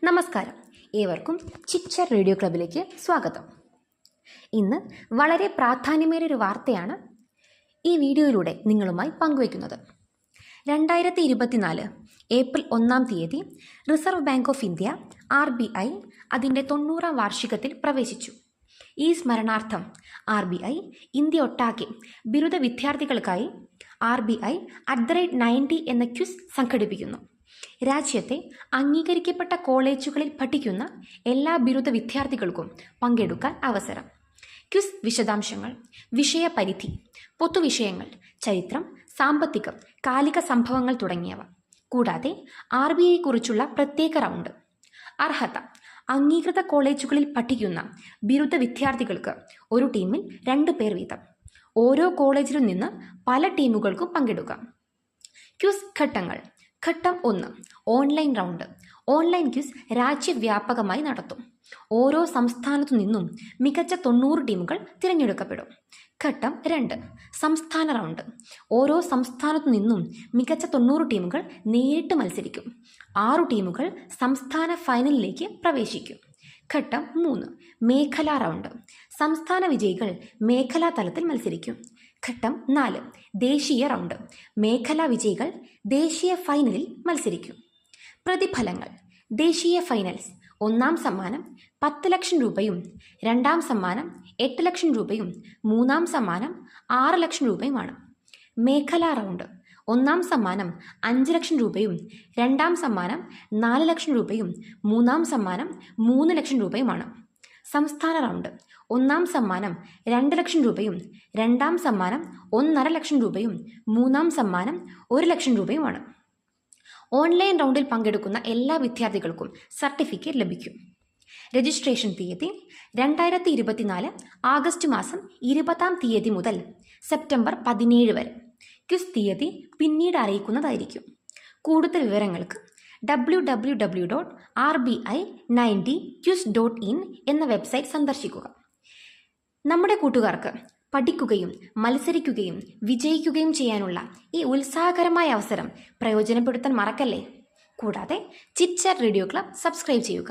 നമസ്കാരം, ഏവർക്കും chit radio ക്ലബിലേക്ക് സ്വാഗതം. ഇന്ന് വളരെ പ്രാധാന്യമേറിയൊരു വാർത്തയാണ് ഈ വീഡിയോയിലൂടെ നിങ്ങളുമായി പങ്കുവയ്ക്കുന്നത്. 2024 April 1 reserve bank of India RBI അതിൻ്റെ 90ാം വാർഷികത്തിൽ പ്രവേശിച്ചു. ഈ സ്മരണാർത്ഥം RBI ഇന്ത്യ ഒട്ടാകെ ബിരുദ വിദ്യാർത്ഥികൾക്കായി RBI @90 എന്ന ക്വിസ് സംഘടിപ്പിക്കുന്നു. രാജ്യത്തെ അംഗീകരിക്കപ്പെട്ട കോളേജുകളിൽ പഠിക്കുന്ന എല്ലാ ബിരുദ വിദ്യാർത്ഥികൾക്കും പങ്കെടുക്കാൻ അവസരം. ക്വിസ് വിശദാംശങ്ങൾ: വിഷയപരിധി, പൊതുവിഷയങ്ങൾ, ചരിത്രം, സാമ്പത്തികം, കാലിക സംഭവങ്ങൾ തുടങ്ങിയവ. കൂടാതെ RBI കുറിച്ചുള്ള പ്രത്യേക റൗണ്ട്. അർഹത: അംഗീകൃത കോളേജുകളിൽ പഠിക്കുന്ന ബിരുദ വിദ്യാർത്ഥികൾക്ക് ഒരു ടീമിൽ 2 പേർ വീതം. ഓരോ കോളേജിലും നിന്ന് പല ടീമുകൾക്കും പങ്കെടുക്കാം. ക്വിസ് ഘട്ടങ്ങൾ: ഘട്ടം 1 ഓൺലൈൻ റൗണ്ട്. ഓൺലൈൻ ക്വിസ് രാജ്യവ്യാപകമായി നടത്തും. ഓരോ സംസ്ഥാനത്തു നിന്നും മികച്ച 90 ടീമുകൾ തിരഞ്ഞെടുക്കപ്പെടും. ഘട്ടം 2 സംസ്ഥാന റൗണ്ട്. ഓരോ സംസ്ഥാനത്തു നിന്നും മികച്ച 90 ടീമുകൾ നേരിട്ട് മത്സരിക്കും. 6 ടീമുകൾ സംസ്ഥാന ഫൈനലിലേക്ക് പ്രവേശിക്കും. ഘട്ടം 3 മേഖലാ റൗണ്ട്. സംസ്ഥാന വിജയികൾ മേഖലാ തലത്തിൽ മത്സരിക്കും. ഘട്ടം 4 ദേശീയ റൗണ്ട്. മേഖലാ വിജയികൾ ദേശീയ ഫൈനലിൽ മത്സരിക്കും. പ്രതിഫലങ്ങൾ: ദേശീയ ഫൈനൽസ് 1ാം സമ്മാനം 10 ലക്ഷം രൂപയും 2ാം സമ്മാനം 8 ലക്ഷം രൂപയും 3ാം സമ്മാനം 6 ലക്ഷം രൂപയുമാണ്. മേഖലാ റൗണ്ട് 1ാം സമ്മാനം 5 ലക്ഷം രൂപയും 2ാം സമ്മാനം 4 ലക്ഷം രൂപയും 3ാം സമ്മാനം 3 ലക്ഷം രൂപയുമാണ്. സംസ്ഥാന റൗണ്ട് 1ാം സമ്മാനം 2 ലക്ഷം രൂപയും 2ാം സമ്മാനം 1.5 ലക്ഷം രൂപയും 3ാം സമ്മാനം 1 ലക്ഷം രൂപയുമാണ്. ഓൺലൈൻ റൗണ്ടിൽ പങ്കെടുക്കുന്ന എല്ലാ വിദ്യാർത്ഥികൾക്കും സർട്ടിഫിക്കറ്റ് ലഭിക്കും. രജിസ്ട്രേഷൻ തീയതി 2024 ആഗസ്റ്റ് മാസം 20 മുതൽ സെപ്റ്റംബർ 17 വരെ. ക്വിസ് തീയതി പിന്നീട് അറിയിക്കുന്നതായിരിക്കും. കൂടുതൽ വിവരങ്ങൾക്ക് www.rbi90quiz.in എന്ന വെബ്സൈറ്റ് സന്ദർശിക്കുക. നമ്മുടെ കൂട്ടുകാർക്ക് പഠിക്കുകയും മത്സരിക്കുകയും വിജയിക്കുകയും ചെയ്യാനുള്ള ഈ ഉത്സാഹകരമായ അവസരം പ്രയോജനപ്പെടുത്താൻ മറക്കല്ലേ. കൂടാതെ ചിറ്റ് റേഡിയോ ക്ലബ് സബ്സ്ക്രൈബ് ചെയ്യുക.